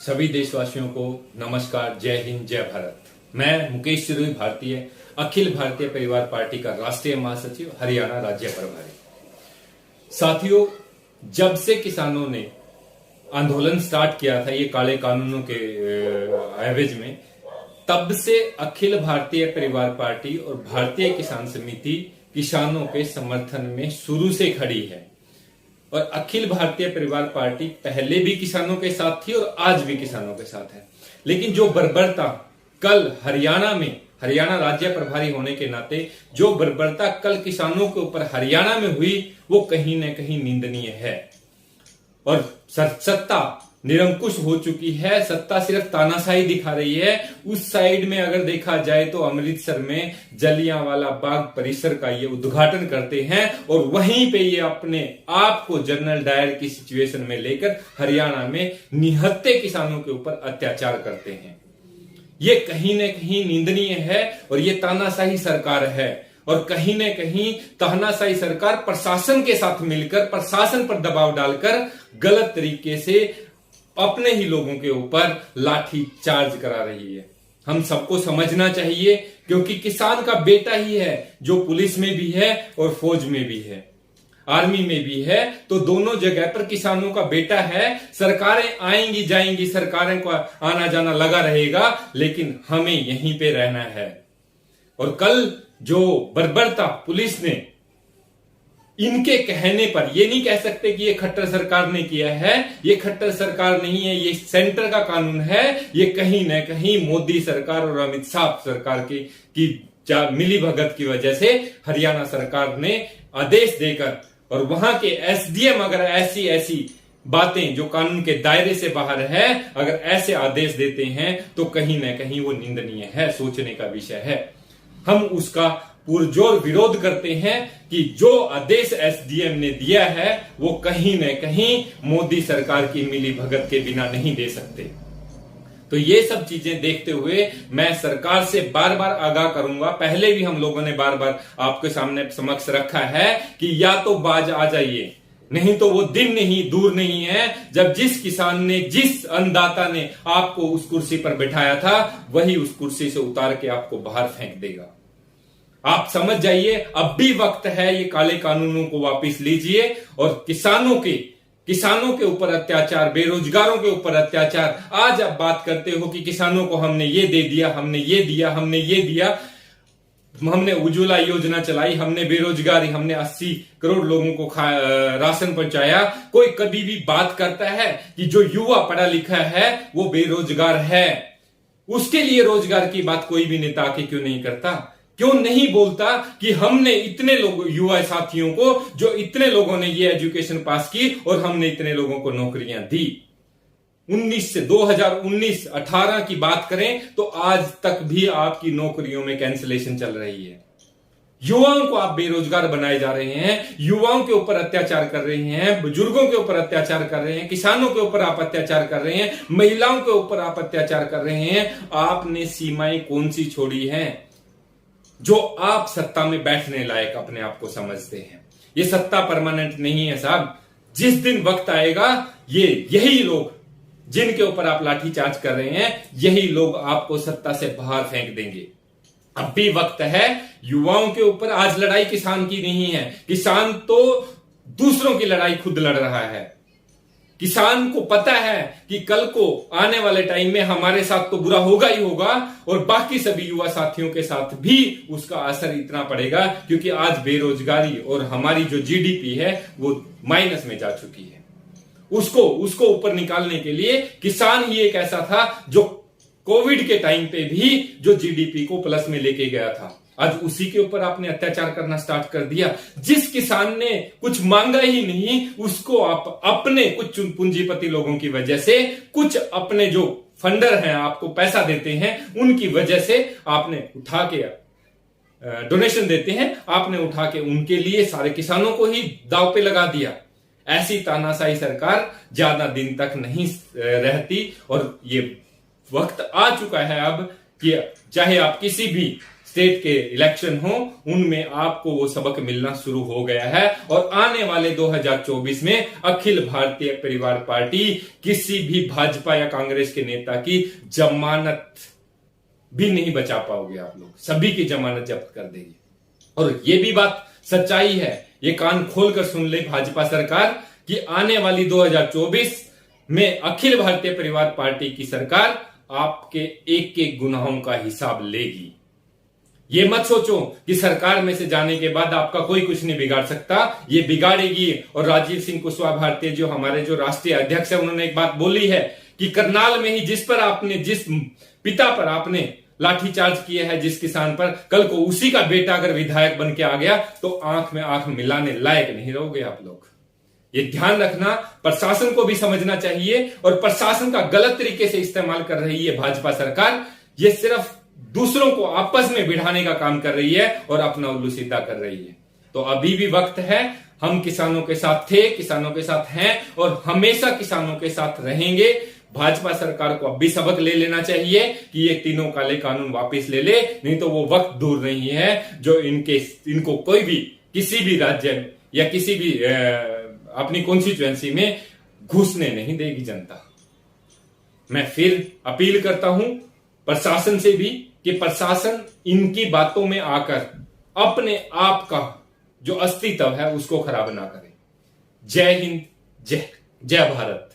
सभी देशवासियों को नमस्कार, जय हिंद, जय भारत। मैं मुकेश सिरोही, भारतीय अखिल भारतीय परिवार पार्टी का राष्ट्रीय महासचिव, हरियाणा राज्य प्रभारी। साथियों, जब से किसानों ने आंदोलन स्टार्ट किया था ये काले कानूनों के एवज में, तब से अखिल भारतीय परिवार पार्टी और भारतीय किसान समिति किसानों के समर्थन में शुरू से खड़ी है। और अखिल भारतीय परिवार पार्टी पहले भी किसानों के साथ थी और आज भी किसानों के साथ है। लेकिन जो बर्बरता कल हरियाणा राज्य प्रभारी होने के नाते जो बर्बरता कल किसानों के ऊपर हरियाणा में हुई, वो कहीं न कहीं निंदनीय है। और सत्ता निरंकुश हो चुकी है, सत्ता सिर्फ तानाशाही दिखा रही है। उस साइड में अगर देखा जाए तो अमृतसर में जलियांवाला बाग परिसर का ये उद्घाटन करते हैं और वहीं पे ये अपने आप को जनरल डायर की सिचुएशन में लेकर हरियाणा में निहत्थे किसानों के ऊपर अत्याचार करते हैं। ये कहीं न कहीं निंदनीय है और ये तानाशाही सरकार है। और कहीं न कहीं तानाशाही सरकार प्रशासन के साथ मिलकर प्रशासन पर दबाव डालकर गलत तरीके से अपने ही लोगों के ऊपर लाठी चार्ज करा रही है। हम सबको समझना चाहिए, क्योंकि किसान का बेटा ही है जो पुलिस में भी है और फौज में भी है, आर्मी में भी है। तो दोनों जगह पर किसानों का बेटा है। सरकारें आएंगी जाएंगी, सरकारों का आना जाना लगा रहेगा, लेकिन हमें यहीं पे रहना है। और कल जो बर्बरता पुलिस ने इनके कहने पर, ये नहीं कह सकते कि ये खट्टर सरकार ने किया है, ये खट्टर सरकार नहीं है, ये सेंटर का कानून है। ये कहीं न कहीं मोदी सरकार और अमित शाह सरकार की मिली भगत की वजह से हरियाणा सरकार ने आदेश देकर, और वहां के एसडीएम अगर ऐसी बातें जो कानून के दायरे से बाहर है, अगर ऐसे आदेश देते हैं तो कहीं न कहीं वो निंदनीय है, सोचने का विषय है। हम उसका पुरजोर विरोध करते हैं कि जो आदेश एसडीएम ने दिया है वो कहीं न कहीं मोदी सरकार की मिली भगत के बिना नहीं दे सकते। तो ये सब चीजें देखते हुए मैं सरकार से बार बार आगाह करूंगा, पहले भी हम लोगों ने बार बार आपके सामने समक्ष रखा है कि या तो बाज आ जाइए, नहीं तो वो दिन नहीं दूर नहीं है जब जिस किसान ने, जिस अन्नदाता ने आपको उस कुर्सी पर बिठाया था, वही उस कुर्सी से उतार के आपको बाहर फेंक देगा। आप समझ जाइए, अब भी वक्त है, ये काले कानूनों को वापस लीजिए और किसानों के ऊपर अत्याचार, बेरोजगारों के ऊपर अत्याचार। आज आप बात करते हो कि किसानों को हमने ये दे दिया, हमने ये दिया, हमने ये दिया, हमने उज्ज्वला योजना चलाई, हमने बेरोजगारी, हमने 80 करोड़ लोगों को राशन पहुंचाया। कोई कभी भी बात करता है कि जो युवा पढ़ा लिखा है वो बेरोजगार है, उसके लिए रोजगार की बात कोई भी नेता आके क्यों नहीं करता? क्यों नहीं बोलता कि हमने इतने लोगों, युवा साथियों को, जो इतने लोगों ने ये एजुकेशन पास की और हमने इतने लोगों को नौकरियां दी। 2018 की बात करें तो आज तक भी आपकी नौकरियों में कैंसिलेशन चल रही है। युवाओं को आप बेरोजगार बनाए जा रहे हैं, युवाओं के ऊपर अत्याचार कर रहे हैं, बुजुर्गों के ऊपर अत्याचार कर रहे हैं, किसानों के ऊपर आप अत्याचार कर रहे हैं, महिलाओं के ऊपर आप अत्याचार कर रहे हैं। आपने सीमाएं कौन सी छोड़ी हैं जो आप सत्ता में बैठने लायक अपने आप को समझते हैं? ये सत्ता परमानेंट नहीं है साहब। जिस दिन वक्त आएगा, यही लोग जिनके ऊपर आप लाठीचार्ज कर रहे हैं, यही लोग आपको सत्ता से बाहर फेंक देंगे। अब भी वक्त है युवाओं के ऊपर। आज लड़ाई किसान की नहीं है, किसान तो दूसरों की लड़ाई खुद लड़ रहा है। किसान को पता है कि कल को आने वाले टाइम में हमारे साथ तो बुरा होगा ही होगा, और बाकी सभी युवा साथियों के साथ भी उसका असर इतना पड़ेगा, क्योंकि आज बेरोजगारी और हमारी जो जीडीपी है वो माइनस में जा चुकी है। उसको ऊपर निकालने के लिए किसान ही एक ऐसा था जो कोविड के टाइम पे भी जो जीडीपी को प्लस में लेके गया था। आज उसी के ऊपर आपने अत्याचार करना स्टार्ट कर दिया। जिस किसान ने कुछ मांगा ही नहीं, उसको आप अपने कुछ पूंजीपति लोगों की वजह से, कुछ अपने जो फंडर हैं, आपको पैसा देते हैं, उनकी वजह से आपने उठा के डोनेशन देते हैं, आपने उठा के उनके लिए सारे किसानों को ही दांव पे लगा दिया। ऐसी तानाशाही सरकार ज्यादा दिन तक नहीं रहती। और ये वक्त आ चुका है अब कि चाहे आप किसी भी स्टेट के इलेक्शन हो, उनमें आपको वो सबक मिलना शुरू हो गया है। और आने वाले 2024 में अखिल भारतीय परिवार पार्टी किसी भी भाजपा या कांग्रेस के नेता की जमानत भी नहीं बचा पाओगे आप लोग, सभी की जमानत जब्त कर देगी। और ये भी बात सच्चाई है, ये कान खोलकर सुन ले भाजपा सरकार, कि आने वाली 2024 में अखिल भारतीय परिवार पार्टी की सरकार आपके एक एक गुनाहों का हिसाब लेगी। ये मत सोचो कि सरकार में से जाने के बाद आपका कोई कुछ नहीं बिगाड़ सकता, ये बिगाड़ेगी। और राजीव सिंह कुशवाहा भारतीय जो हमारे जो राष्ट्रीय अध्यक्ष है, उन्होंने एक बात बोली है कि करनाल में ही जिस पिता पर आपने लाठीचार्ज किया है, जिस किसान पर, कल को उसी का बेटा अगर विधायक बन के आ गया तो आंख में आंख मिलाने लायक नहीं रहोगे आप लोग। ये ध्यान रखना, प्रशासन को भी समझना चाहिए। और प्रशासन का गलत तरीके से इस्तेमाल कर रही है भाजपा सरकार, ये सिर्फ दूसरों को आपस में भिड़ाने का काम कर रही है और अपना उल्लू सीधा कर रही है। तो अभी भी वक्त है, हम किसानों के साथ थे, किसानों के साथ हैं और हमेशा किसानों के साथ रहेंगे। भाजपा सरकार को अब भी सबक ले लेना चाहिए कि ये तीनों काले कानून वापस ले ले, नहीं तो वो वक्त दूर नहीं है जो इनको कोई भी किसी भी राज्य या किसी भी अपनी कॉन्स्टिट्यूएंसी में घुसने नहीं देगी जनता। मैं फिर अपील करता हूं प्रशासन से भी कि प्रशासन इनकी बातों में आकर अपने आप का जो अस्तित्व है उसको खराब ना करे। जय हिंद, जय भारत।